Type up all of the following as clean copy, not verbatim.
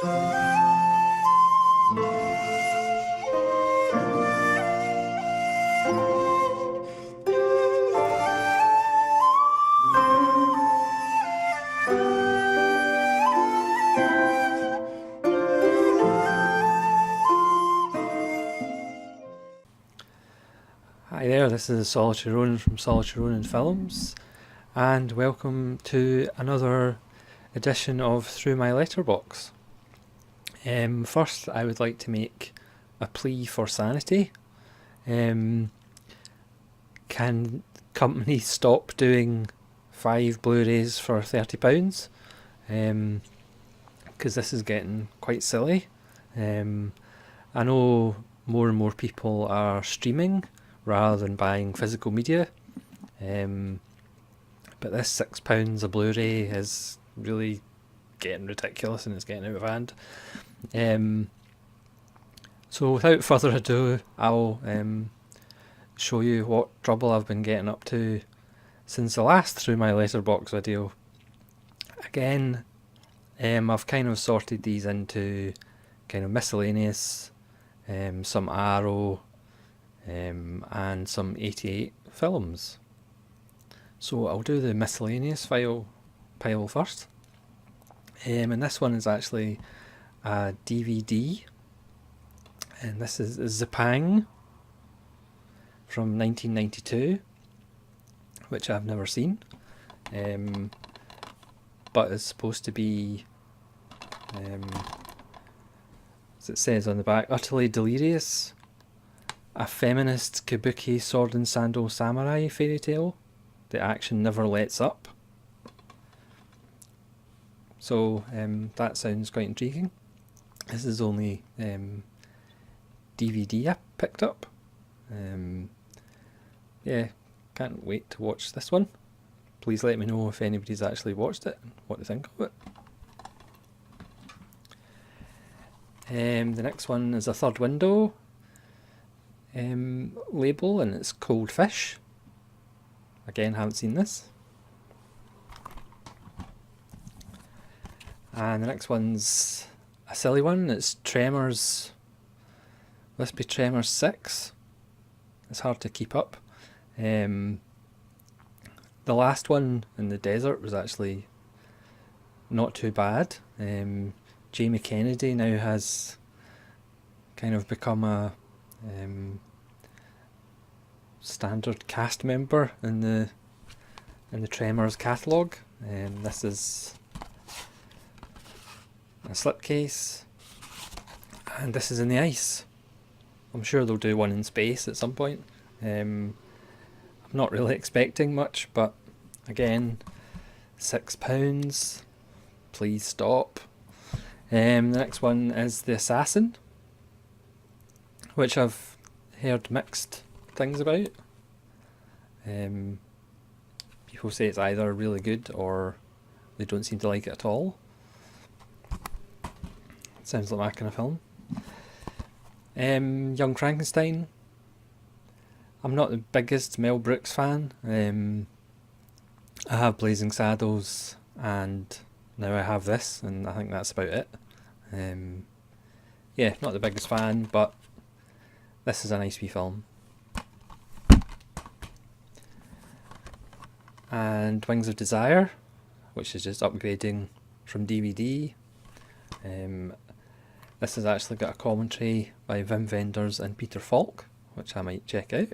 Hi there, this is Solitary Ronin from Solitary Ronin Films, and welcome to another edition of Through My Letterbox. First, I would like to make a plea for sanity. Can companies stop doing 5 Blu-rays for £30? Because this is getting quite silly. I know more and more people are streaming rather than buying physical media, but this £6 a Blu-ray is really getting ridiculous and it's getting out of hand. So without further ado, I'll show you what trouble I've been getting up to since the last Through My Letterbox video. Again, I've kind of sorted these into kind of miscellaneous, some Arrow, and some 88 films. So I'll do the miscellaneous pile first. And this one is actually a DVD, and this is Zipang from 1992, which I've never seen, but it's supposed to be, as it says on the back, utterly delirious, a feminist kabuki sword and sandal samurai fairy tale. The action never lets up. So that sounds quite intriguing. This is only DVD I picked up. Yeah, can't wait to watch this one. Please let me know if anybody's actually watched it and what they think of it. The next one is A Third Window label, and it's Cold Fish. Again, haven't seen this. And the next one's a silly one. It's Tremors. Must be Tremors 6. It's hard to keep up. The last one in the desert was actually not too bad. Jamie Kennedy now has kind of become a standard cast member in the Tremors catalogue. This is a slipcase, and this is in the ice. I'm sure they'll do one in space at some point. I'm not really expecting much, but again, £6. Please stop. The next one is The Assassin, which I've heard mixed things about. People say it's either really good or they don't seem to like it at all. Sounds like my kind of film. Young Frankenstein. I'm not the biggest Mel Brooks fan. I have Blazing Saddles and now I have this, and I think that's about it. Yeah, not the biggest fan, but this is a nice wee film. And Wings of Desire, which is just upgrading from DVD. This has actually got a commentary by Wim Wenders and Peter Falk, which I might check out.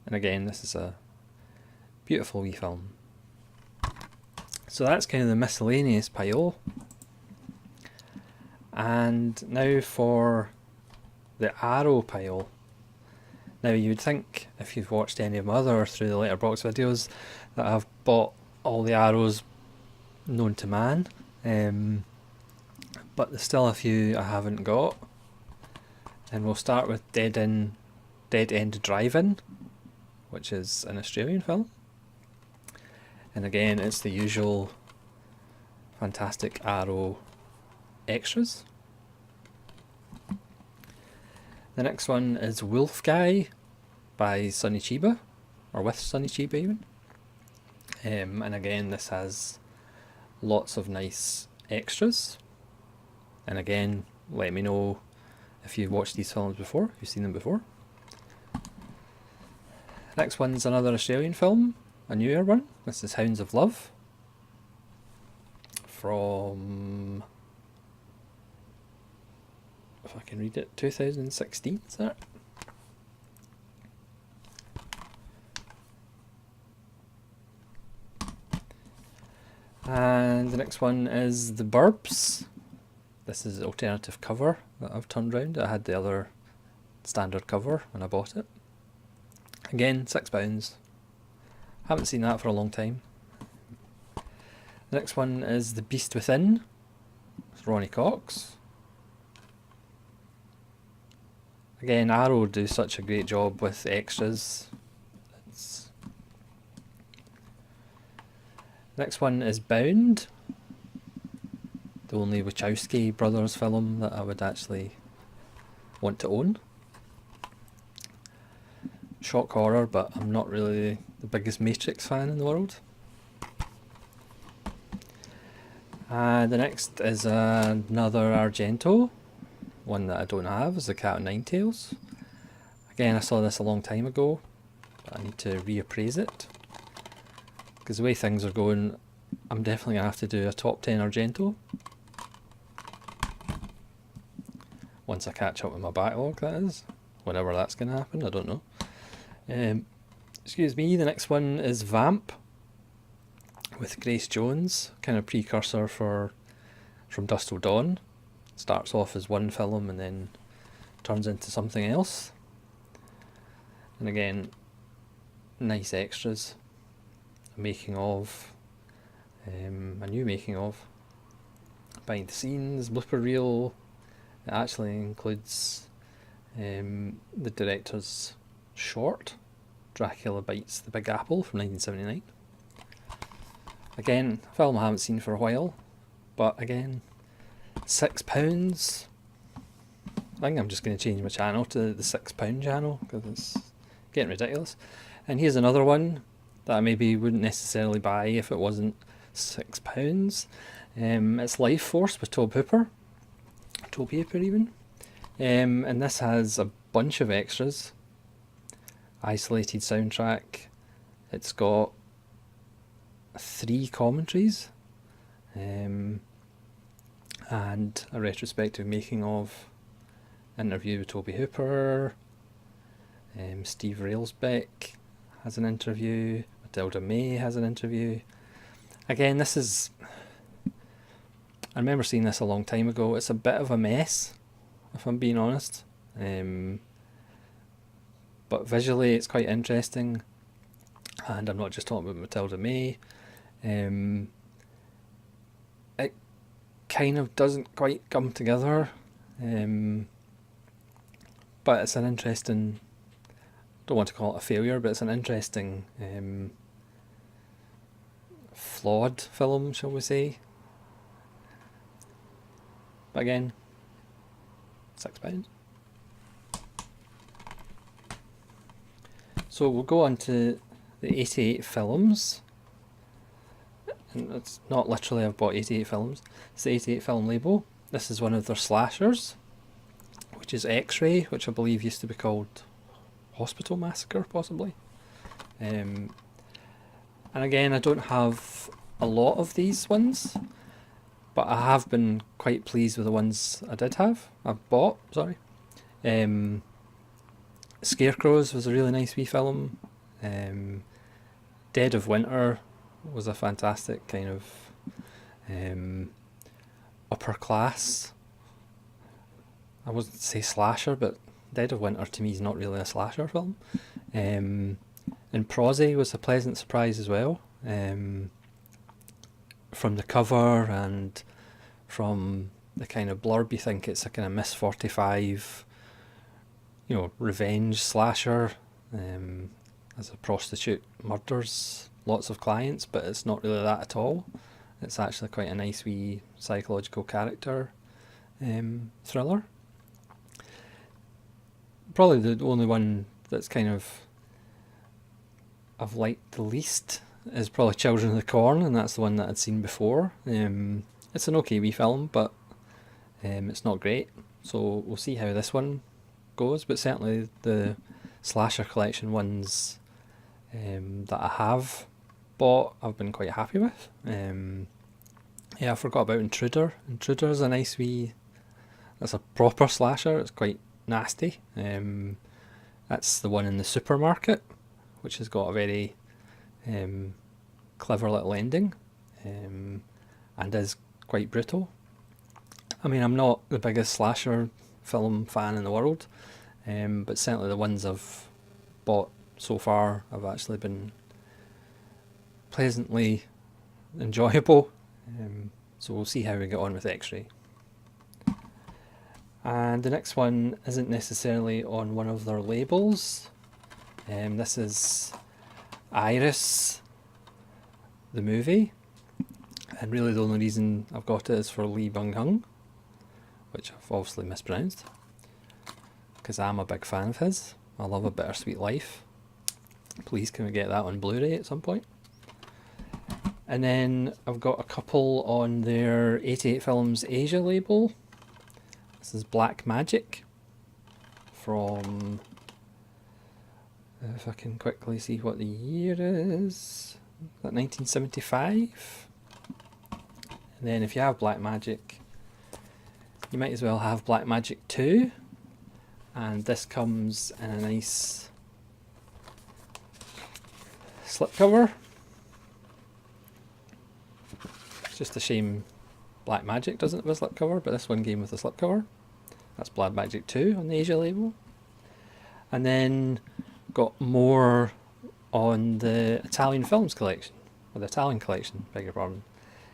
And again, this is a beautiful wee film. So that's kind of the miscellaneous pile. And now for the Arrow pile. Now you'd think, if you've watched any of my other Through the Letterbox videos, that I've bought all the Arrows known to man. But there's still a few I haven't got. And we'll start with Dead End Drive-In, which is an Australian film. And again, it's the usual fantastic Arrow extras. The next one is Wolf Guy by Sonny Chiba, or with Sonny Chiba even. And again, this has lots of nice extras. And again, let me know if you've watched these films before, if you've seen them before. Next one's another Australian film, a newer one. This is Hounds of Love from, if I can read it, 2016, is that? And the next one is The Burbs. This is the alternative cover that I've turned round. I had the other standard cover when I bought it. Again, £6. Haven't seen that for a long time. The next one is The Beast Within with Ronnie Cox. Again, Arrow do such a great job with extras. Next one is Bound, the only Wachowski brothers film that I would actually want to own. Shock horror, but I'm not really the biggest Matrix fan in the world. The next is another Argento, one that I don't have, is The Cat o' Nine Tails. Again, I saw this a long time ago, but I need to reappraise it. Because the way things are going, I'm definitely going to have to do a top 10 Argento. Once I catch up with my backlog, that is. Whenever that's going to happen, I don't know. Excuse me, the next one is Vamp with Grace Jones, kind of precursor From Dusk Till Dawn. Starts off as one film and then turns into something else. And again, nice extras. A making of, a new making of, behind the scenes, blooper reel. It actually includes the director's short, Dracula Bites the Big Apple from 1979. Again, a film I haven't seen for a while, but again, £6. I think I'm just going to change my channel to the £6 channel because it's getting ridiculous. And here's another one that I maybe wouldn't necessarily buy if it wasn't £6. It's Life Force with Tobe Hooper even. And this has a bunch of extras. Isolated soundtrack. It's got 3 commentaries. And a retrospective making of, interview with Tobe Hooper. Steve Railsbeck has an interview. Matilda May has an interview. Again, this is... I remember seeing this a long time ago. It's a bit of a mess, if I'm being honest. But visually it's quite interesting. And I'm not just talking about Matilda May. It kind of doesn't quite come together. But it's an interesting... don't want to call it a failure, but it's an interesting flawed film, shall we say. But again, £6. So we'll go on to the 88 films. And it's not literally I've bought 88 films. It's the 88 film label. This is one of their slashers, which is X-Ray, which I believe used to be called Hospital Massacre, possibly. And again, I don't have a lot of these ones, but I have been quite pleased with the ones I did have. I've bought, sorry. Scarecrows was a really nice wee film. Dead of Winter was a fantastic kind of upper class. I wouldn't say slasher, but Dead of Winter to me is not really a slasher film. And Prosy was a pleasant surprise as well. From the cover and from the kind of blurb, you think it's a kind of Miss 45, revenge slasher. As a prostitute murders lots of clients, but it's not really that at all. It's actually quite a nice wee psychological character thriller. Probably the only one that's kind of I've liked the least is probably Children of the Corn, and that's the one that I'd seen before. It's an okay wee film, but it's not great. So we'll see how this one goes. But certainly the slasher collection ones that I have bought, I've been quite happy with. Yeah, I forgot about Intruder. Intruder is a nice wee. That's a proper slasher. It's quite nasty. That's the one in the supermarket, which has got a very clever little ending, and is quite brutal. I mean, I'm not the biggest slasher film fan in the world, but certainly the ones I've bought so far have actually been pleasantly enjoyable. So we'll see how we get on with X-Ray. And the next one isn't necessarily on one of their labels. This is Iris, the movie. And really the only reason I've got it is for Lee Byung-hun, which I've obviously mispronounced, because I'm a big fan of his. I love A Bittersweet Life. Please can we get that on Blu-ray at some point? And then I've got a couple on their 88 Films Asia label. This is Black Magic from, if I can quickly see what the year is that 1975? And then if you have Black Magic, you might as well have Black Magic 2. And this comes in a nice slipcover. It's just a shame Black Magic doesn't have a slipcover, but this one came with a slipcover. That's Black Magic 2 on the Asia label. And then got more on the Italian films collection, or the Italian collection, beg your pardon.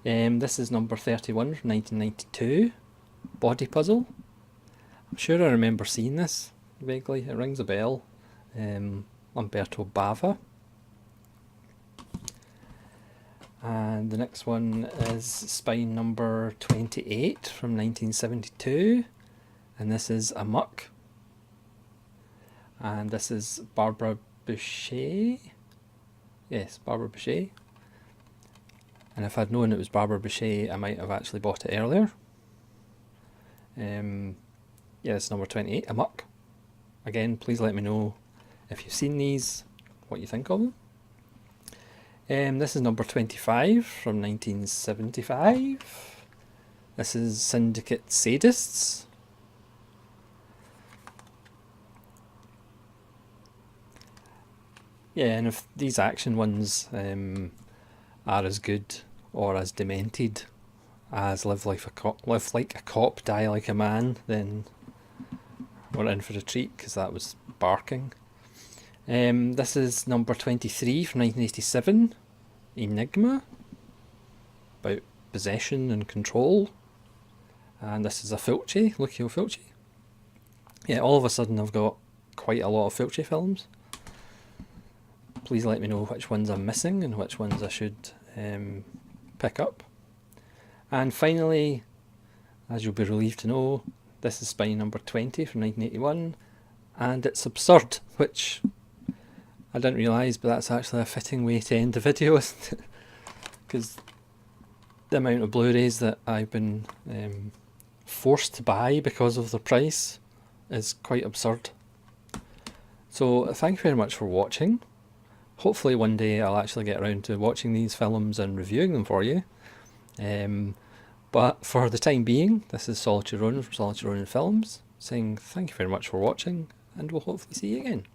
This is number 31 from 1992, Body Puzzle. I'm sure I remember seeing this vaguely, it rings a bell. Umberto Bava. And the next one is Spine number 28 from 1972, and this is Amok. And this is Barbara Boucher. Yes, Barbara Boucher. And if I'd known it was Barbara Boucher, I might have actually bought it earlier. Yeah, it's number 28, Amok. Again, please let me know if you've seen these, what you think of them. This is number 25 from 1975. This is Syndicate Sadists. Yeah, and if these action ones are as good or as demented as Live Like a Cop, Die Like a Man, then we're in for a treat, because that was barking. This is number 23 from 1987, Enigma, about possession and control. And this is a Fulci, Lucio Fulci. Yeah, all of a sudden I've got quite a lot of Fulci films. Please let me know which ones I'm missing and which ones I should pick up. And finally, as you'll be relieved to know, this is Spine number 20 from 1981, and it's Absurd, which I didn't realise, but that's actually a fitting way to end the video, isn't it? Because the amount of Blu-rays that I've been forced to buy because of the price is quite absurd. So thank you very much for watching. Hopefully one day I'll actually get around to watching these films and reviewing them for you. But for the time being, this is Solitude Ronin from Solitude Ronin Films, saying thank you very much for watching, and we'll hopefully see you again.